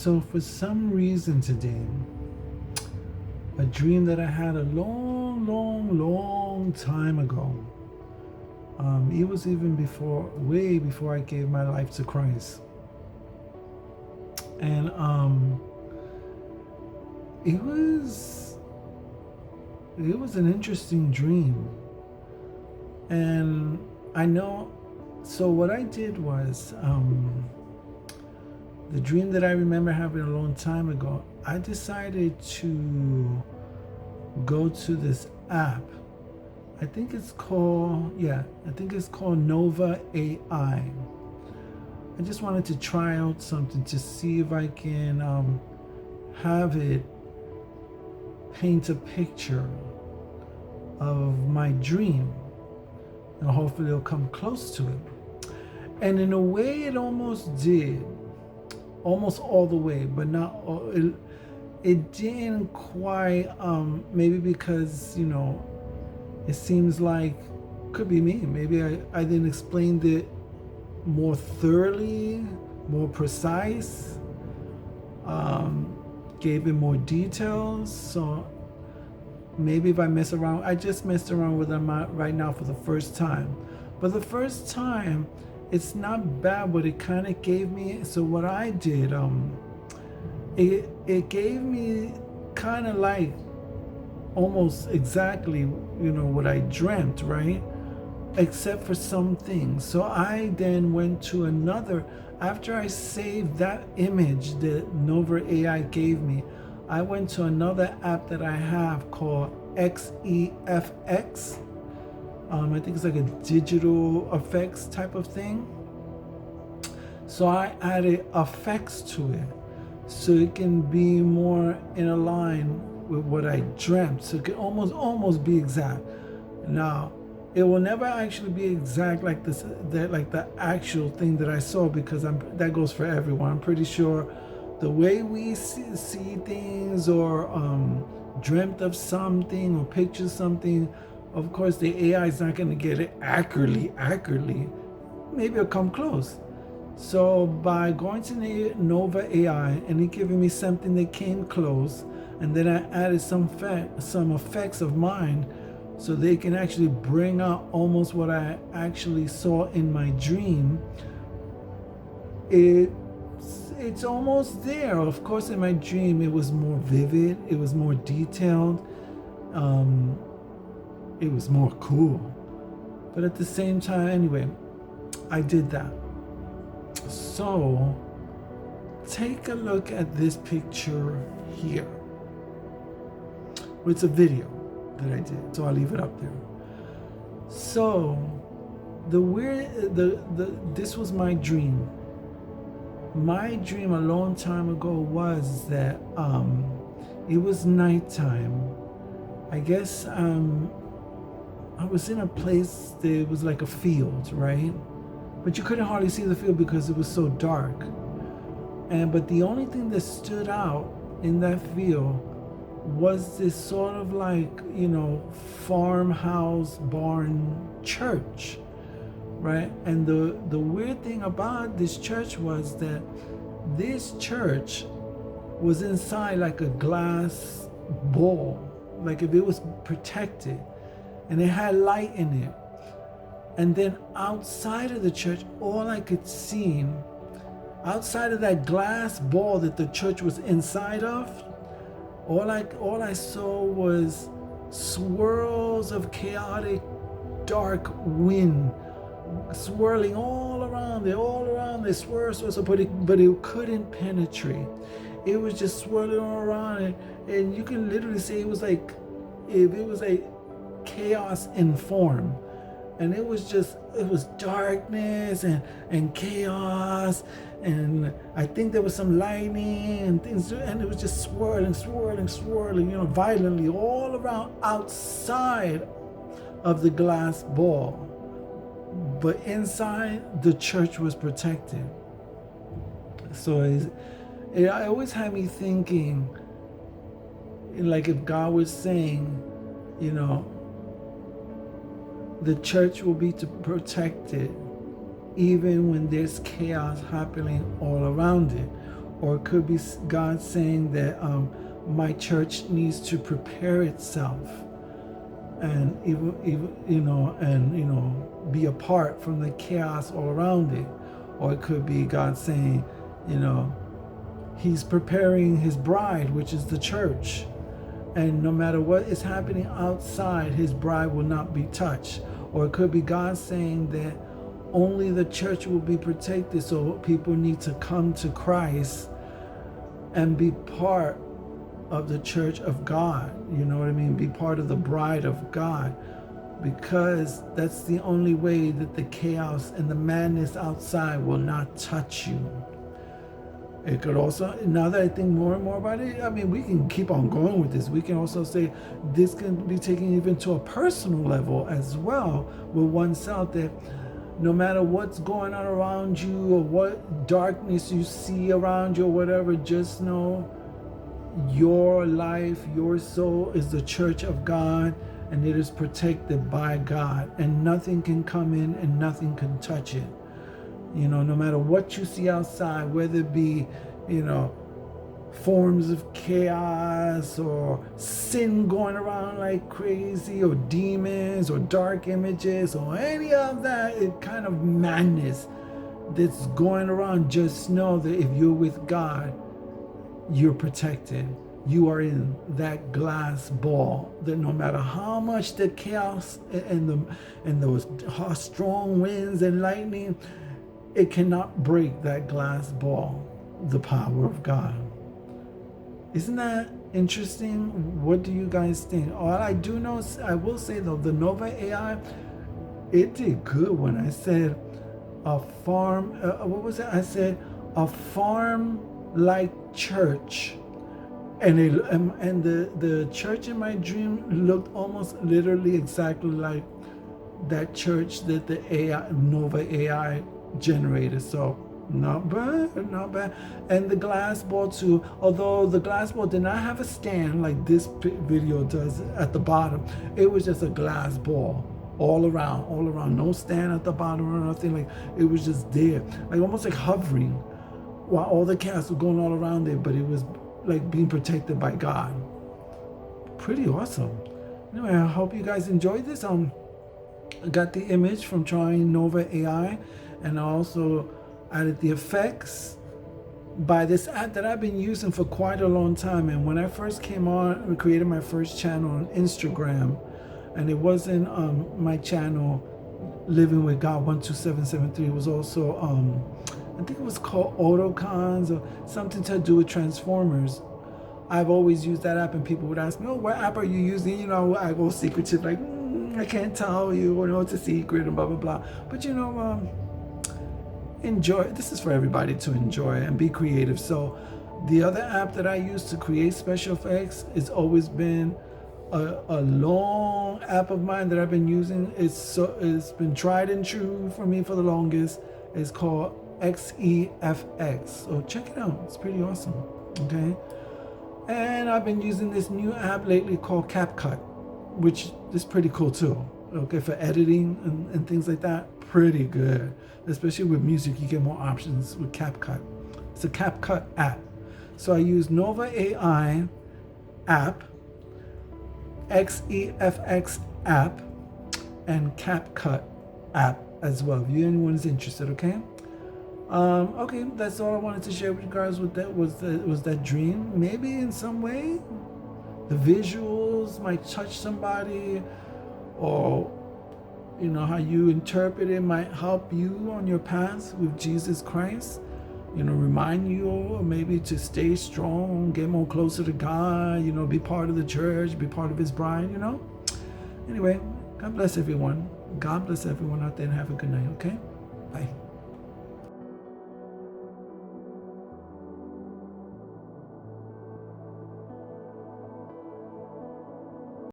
So for some reason today, a dream that I had a long time ago. It was even way before I gave my life to Christ. And it was an interesting dream. And I know, so what I did was, the dream that I remember having a long time ago, I decided to go to this app. I think it's called Nova AI. I just wanted to try out something to see if I can have it paint a picture of my dream, and hopefully it'll come close to it. And in a way, it almost did, almost all the way, but not all. It didn't quite. Maybe because it seems like, could be me. Maybe I didn't explain it more thoroughly, more precise, gave it more details. So maybe if I mess around, I just messed around with them right now for the first time. But the first time, it's not bad what it kind of gave me. So what I did, it gave me kind of like almost exactly, what I dreamt, right? Except for some things. So I then went to another, after I saved that image that Nova AI gave me, I went to another app that I have called XEFX. I think it's like a digital effects type of thing. So I added effects to it so it can be more in a line with what I dreamt. So it can almost be exact. Now, it will never actually be exact like this, like the actual thing that I saw, because that goes for everyone. I'm pretty sure the way we see things, or dreamt of something, or picture something, of course the AI is not going to get it accurately. Maybe it'll come close. So by going to Nova AI and it giving me something that came close, and then I added some effects of mine, so they can actually bring out almost what I actually saw in my dream. It's almost there. Of course, in my dream, it was more vivid. It was more detailed. It was more cool. But at the same time, anyway, I did that. So, take a look at this picture here. It's a video that I did, so I'll leave it up there. So, this was my dream. My dream a long time ago was that it was nighttime. I guess I was in a place that was like a field, right? But you couldn't hardly see the field because it was so dark. But the only thing that stood out in that field was this sort of like, farmhouse barn church, right? And the weird thing about this church was that this church was inside like a glass ball, like if it was protected, and it had light in it. And then outside of the church, all I could see, outside of that glass ball that the church was inside of, all I saw was swirls of chaotic dark wind swirling all around it, swirl, but it couldn't penetrate. It was just swirling all around, and you can literally say it was like, if it was a chaos in form. And it was darkness and chaos, and I think there was some lightning and things, and it was just swirling, violently all around outside of the glass ball. But inside, the church was protected. So it always had me thinking, like if God was saying, the church will be protected even when there's chaos happening all around it. or it could be God saying that my church needs to prepare itself and even be apart from the chaos all around it. Or it could be God saying, he's preparing his bride, which is the church, and no matter what is happening outside, his bride will not be touched. Or it could be God saying that only the church will be protected, so people need to come to Christ and be part of the church of God. You know what I mean? Be part of the bride of God, because that's the only way that the chaos and the madness outside will not touch you. It could also, now that I think more and more about it, I mean, we can keep on going with this. We can also say this can be taken even to a personal level as well with oneself, that no matter what's going on around you or what darkness you see around you or whatever, just know your life, your soul is the church of God, and it is protected by God, and nothing can come in and nothing can touch it. No matter what you see outside, whether it be, forms of chaos or sin going around like crazy, or demons or dark images or any of that kind of madness that's going around, just know that if you're with God, you're protected. You are in that glass ball that no matter how much the chaos and those strong winds and lightning, it cannot break that glass ball, the power of God. Isn't that interesting? What do you guys think? All I do know, I will say though, the Nova AI, it did good when I said a farm, what was it? I said a farm-like church. And the church in my dream looked almost literally exactly like that church that the Nova AI generated. So not bad. And the glass ball too, although the glass ball did not have a stand like this video does at the bottom. It was just a glass ball all around, no stand at the bottom or nothing. Like, it was just there, like almost like hovering while all the chaos was going all around it, but it was like being protected by God. Pretty awesome. Anyway, I hope you guys enjoyed this. I got the image from trying Nova AI, and I also added the effects by this app that I've been using for quite a long time. And when I first came on and created my first channel on Instagram, and it wasn't my channel Living with God 12773, it was also I think it was called Autocons or something to do with Transformers. I've always used that app, and people would ask me, "Oh, what app are you using?" I go secretive, like, I can't tell you, or no, it's a secret, and blah blah blah. But enjoy. This is for everybody to enjoy and be creative. So the other app that I use to create special effects has always been a long app of mine that I've been using. It's been tried and true for me for the longest. It's called XEFX. So check it out. It's pretty awesome. Okay. And I've been using this new app lately called CapCut, which is pretty cool too. Okay, for editing and things like that. Pretty good. Especially with music, you get more options with CapCut. It's a CapCut app. So I use Nova AI app, XEFX app, and CapCut app as well, if anyone's interested. Okay. Okay, that's all I wanted to share with you guys. With that was that dream. Maybe in some way the visuals might touch somebody, or how you interpret it might help you on your path with Jesus Christ. Remind you maybe to stay strong, get more closer to God, be part of the church, be part of his bride. Anyway, God bless everyone. God bless everyone out there, and have a good night. Okay, bye.